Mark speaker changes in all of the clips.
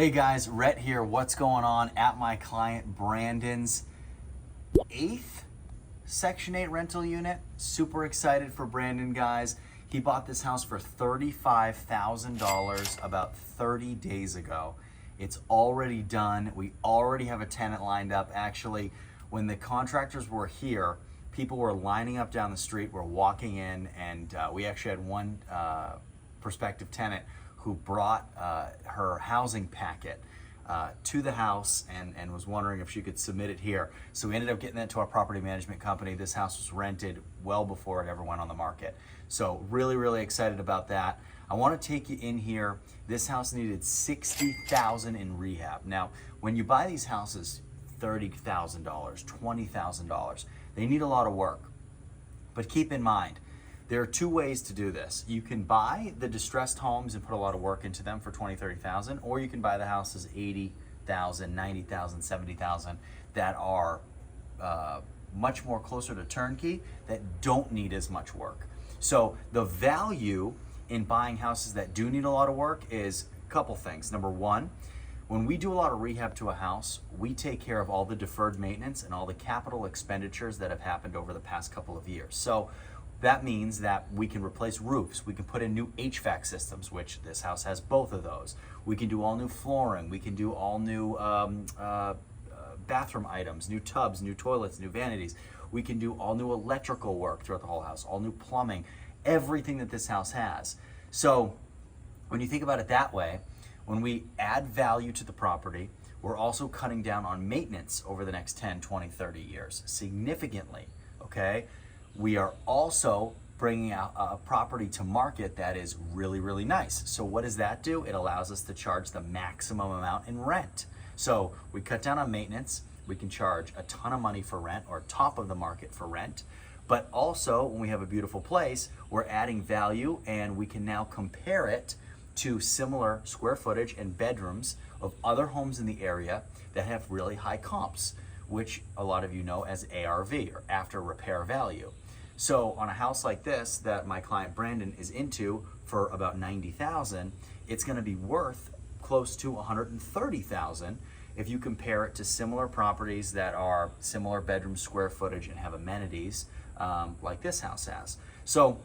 Speaker 1: Hey guys, Rhett here. What's going on at my client Brandon's 8th Section 8 rental unit? Super excited for Brandon, guys. He bought this house for $35,000 about 30 days ago. It's already done. We already have a tenant lined up. Actually, when the contractors were here, people were lining up down the street, were walking in, and we actually had one prospective tenant who brought her housing packet to the house and was wondering if she could submit it here. So we ended up getting that to our property management company. This house was rented well before it ever went on the market. So really excited about that. I want to take you in here. This house needed $60,000 in rehab. Now, when you buy these houses, $30,000, $20,000, they need a lot of work. But keep in mind, there are two ways to do this. You can buy the distressed homes and put a lot of work into them for $20,000, $30,000, or you can buy the houses $80,000, $90,000, $70,000 that are much more closer to turnkey, that don't need as much work. So the value in buying houses that do need a lot of work is a couple things. Number one, when we do a lot of rehab to a house, we take care of all the deferred maintenance and all the capital expenditures that have happened over the past couple of years. So that means that we can replace roofs, we can put in new HVAC systems, which this house has both of those. We can do all new flooring, we can do all new bathroom items, new tubs, new toilets, new vanities. We can do all new electrical work throughout the whole house, all new plumbing, everything that this house has. So when you think about it that way, when we add value to the property, we're also cutting down on maintenance over the next 10, 20, 30 years significantly, okay? We are also bringing out a property to market that is really nice. So what does that do? It allows us to charge the maximum amount in rent. So we cut down on maintenance, we can charge a ton of money for rent or top of the market for rent. But also when we have a beautiful place, we're adding value and we can now compare it to similar square footage and bedrooms of other homes in the area that have really high comps, which a lot of you know as ARV, or after repair value. So on a house like this that my client Brandon is into for about $90,000, it's gonna be worth close to $130,000 if you compare it to similar properties that are similar bedroom square footage and have amenities like this house has. So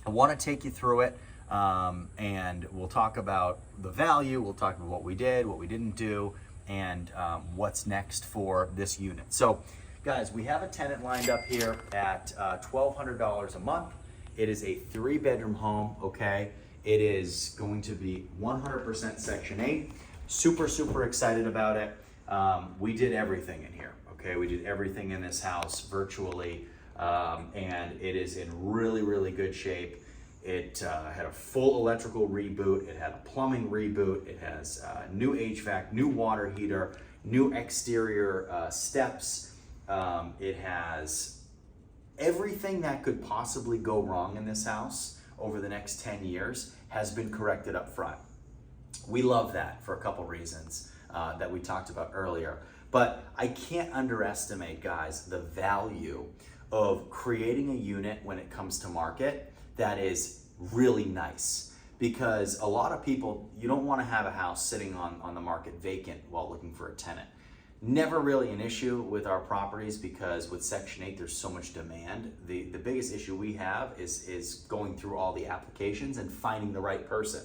Speaker 1: I wanna take you through it and we'll talk about the value, we'll talk about what we did, what we didn't do, and what's next for this unit. So guys, we have a tenant lined up here at $1,200 a month. It is a 3-bedroom home, okay? It is going to be 100% Section 8. Super excited about it. We did everything in here, okay? We did everything in this house virtually, and it is in really good shape. It had a full electrical reboot. It had a plumbing reboot. It has new HVAC, new water heater, new exterior steps. It has everything that could possibly go wrong in this house over the next 10 years has been corrected up front. We love that for a couple reasons that we talked about earlier. But I can't underestimate, guys, the value of creating a unit when it comes to market that is really nice. Because a lot of people, you don't want to have a house sitting on the market vacant while looking for a tenant. Never really an issue with our properties because with Section 8 there's so much demand. The biggest issue we have is going through all the applications and finding the right person.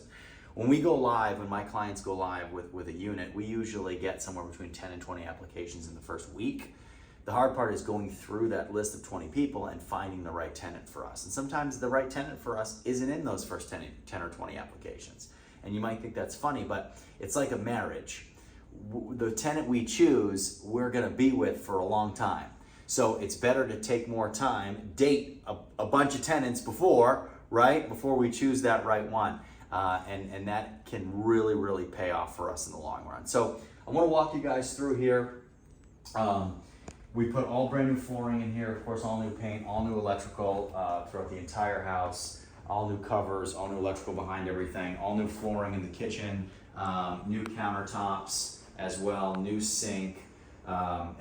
Speaker 1: When we go live, when my clients go live with a unit, we usually get somewhere between 10 and 20 applications in the first week. The hard part is going through that list of 20 people and finding the right tenant for us. And sometimes the right tenant for us isn't in those first 10 or 20 applications. And you might think that's funny, but it's like a marriage. The tenant we choose, we're gonna be with for a long time. So it's better to take more time, date a bunch of tenants before, right? Before we choose that right one. And that can really pay off for us in the long run. So I wanna walk you guys through here. We put all brand new flooring in here, of course, all new paint, all new electrical throughout the entire house, all new covers, all new electrical behind everything, all new flooring in the kitchen, new countertops as well, new sink.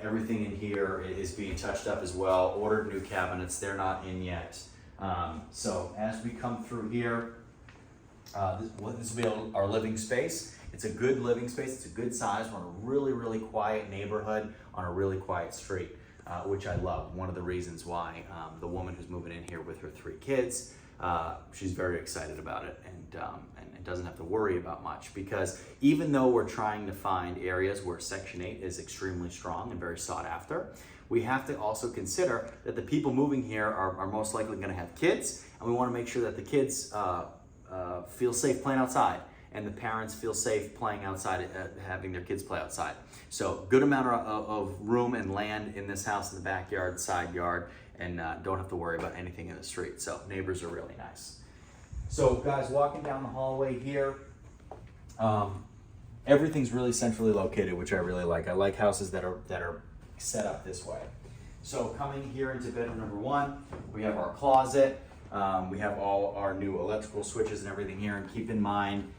Speaker 1: Everything in here is being touched up as well. Ordered new cabinets, they're not in yet. So as we come through here, this will be our living space. It's a good living space. It's a good size. We're in a really, really quiet neighborhood on a really quiet street, which I love. One of the reasons why the woman who's moving in here with her 3 kids, she's very excited about it and doesn't have to worry about much, because even though we're trying to find areas where Section 8 is extremely strong and very sought after, we have to also consider that the people moving here are most likely going to have kids, and we want to make sure that the kids feel safe playing outside, and the parents feel safe playing outside, having their kids play outside. So good amount of room and land in this house, in the backyard, side yard, and don't have to worry about anything in the street. So neighbors are really nice. So guys, walking down the hallway here, everything's really centrally located, which I really like. I like houses that are set up this way. So coming here into bedroom number 1, we have our closet. We have all our new electrical switches and everything here. And keep in mind,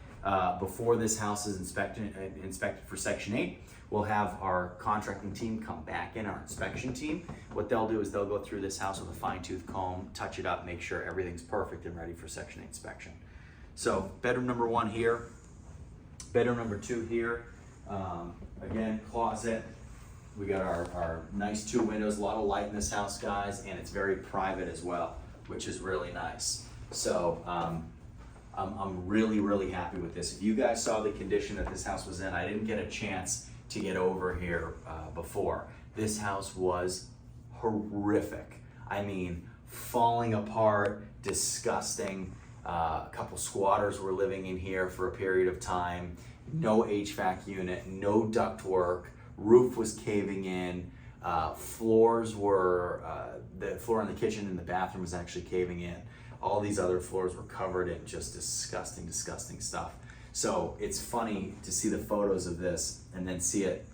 Speaker 1: before this house is inspected for Section 8, we'll have our contracting team come back in, our inspection team. What they'll do is they'll go through this house with a fine-tooth comb, touch it up, make sure everything's perfect and ready for Section 8 inspection. So bedroom number 1 here, bedroom number 2 here. Again, closet. We got our nice 2 windows, a lot of light in this house, guys, and it's very private as well, which is really nice. So I'm really, really happy with this. If you guys saw the condition that this house was in, I didn't get a chance to get over here before. This house was horrific. I mean, falling apart, disgusting. A couple squatters were living in here for a period of time. No HVAC unit, no duct work. Roof was caving in. Floors were, the floor in the kitchen and the bathroom was actually caving in. All these other floors were covered in just disgusting, disgusting stuff. So it's funny to see the photos of this and then see it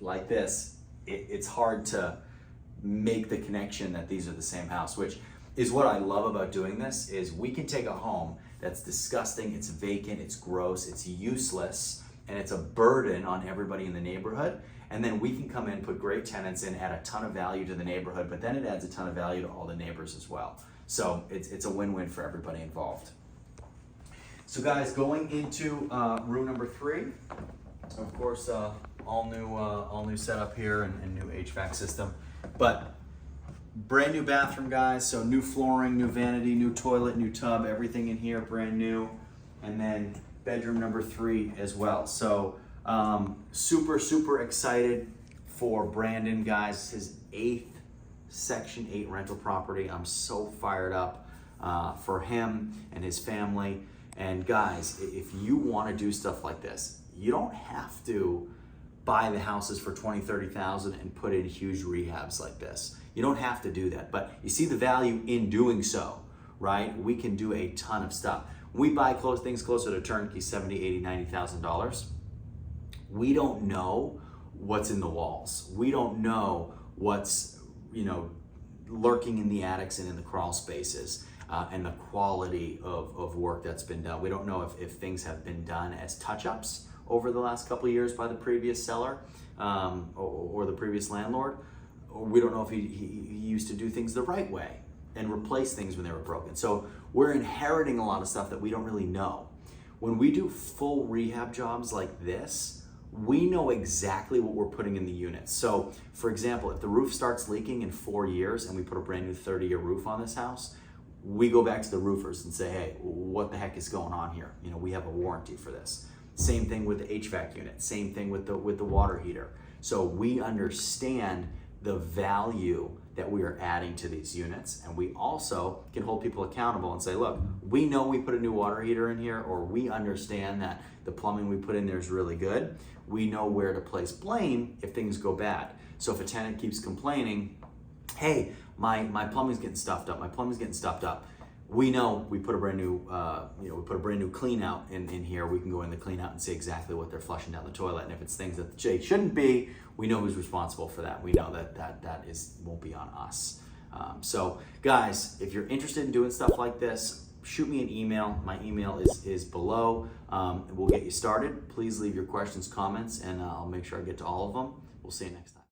Speaker 1: like this. It's hard to make the connection that these are the same house, which is what I love about doing this, is we can take a home that's disgusting, it's vacant, it's gross, it's useless, and it's a burden on everybody in the neighborhood. And then we can come in, put great tenants in, add a ton of value to the neighborhood, but then it adds a ton of value to all the neighbors as well. So it's a win-win for everybody involved. So guys, going into room number 3, of course, all new setup here and new HVAC system, but brand new bathroom, guys. So new flooring, new vanity, new toilet, new tub, everything in here brand new, and then bedroom number 3 as well. So super excited for Brandon, guys. His 8th Section 8 rental property. I'm so fired up for him and his family. And guys, if you want to do stuff like this, you don't have to buy the houses for $20,000, $30,000 and put in huge rehabs like this. You don't have to do that, but you see the value in doing so, right? We can do a ton of stuff. We buy things closer to turnkey, $70,000, $80,000, $90,000. We don't know what's in the walls. We don't know what's, lurking in the attics and in the crawl spaces. And the quality of work that's been done. We don't know if things have been done as touch-ups over the last couple of years by the previous seller or the previous landlord. Or we don't know if he used to do things the right way and replace things when they were broken. So we're inheriting a lot of stuff that we don't really know. When we do full rehab jobs like this, we know exactly what we're putting in the units. So for example, if the roof starts leaking in 4 years and we put a brand new 30-year roof on this house, we go back to the roofers and say, hey, what the heck is going on here? We have a warranty for this. Same thing with the HVAC unit, same thing with the water heater. So we understand the value that we are adding to these units, and we also can hold people accountable and say, look, we know we put a new water heater in here, or we understand that the plumbing we put in there is really good. We know where to place blame if things go bad. So if a tenant keeps complaining, hey, my plumbing's getting stuffed up, we know we put a brand new clean out in here. We can go in the clean out and see exactly what they're flushing down the toilet. And if it's things that they shouldn't be, we know who's responsible for that. We know that won't be on us. So guys, if you're interested in doing stuff like this, shoot me an email. My email is below. We'll get you started. Please leave your questions, comments, and I'll make sure I get to all of them. We'll see you next time.